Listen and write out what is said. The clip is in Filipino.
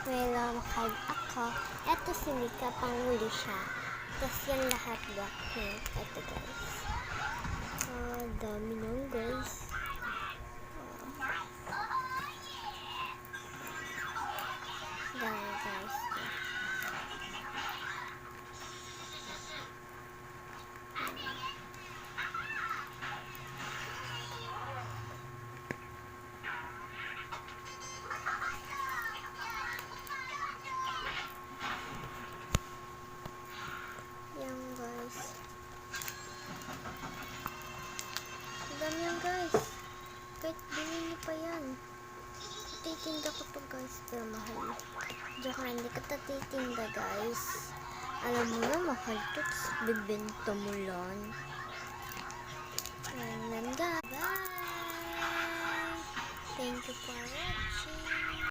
may long card ako. Eto si Mika, panghuli siya. Tapos yan lahat Blackpink. Eto guys. Dami nung guys. Dami guys. Yan guys. Dami yan guys. Kahit bilhin niyo pa yan. Titinda ko to guys. Pero mahal. Diyan hindi ka titinda guys. Alam mo na mahal to. Bibenta mo lang. Ayan guys. Bye! Thank you for watching.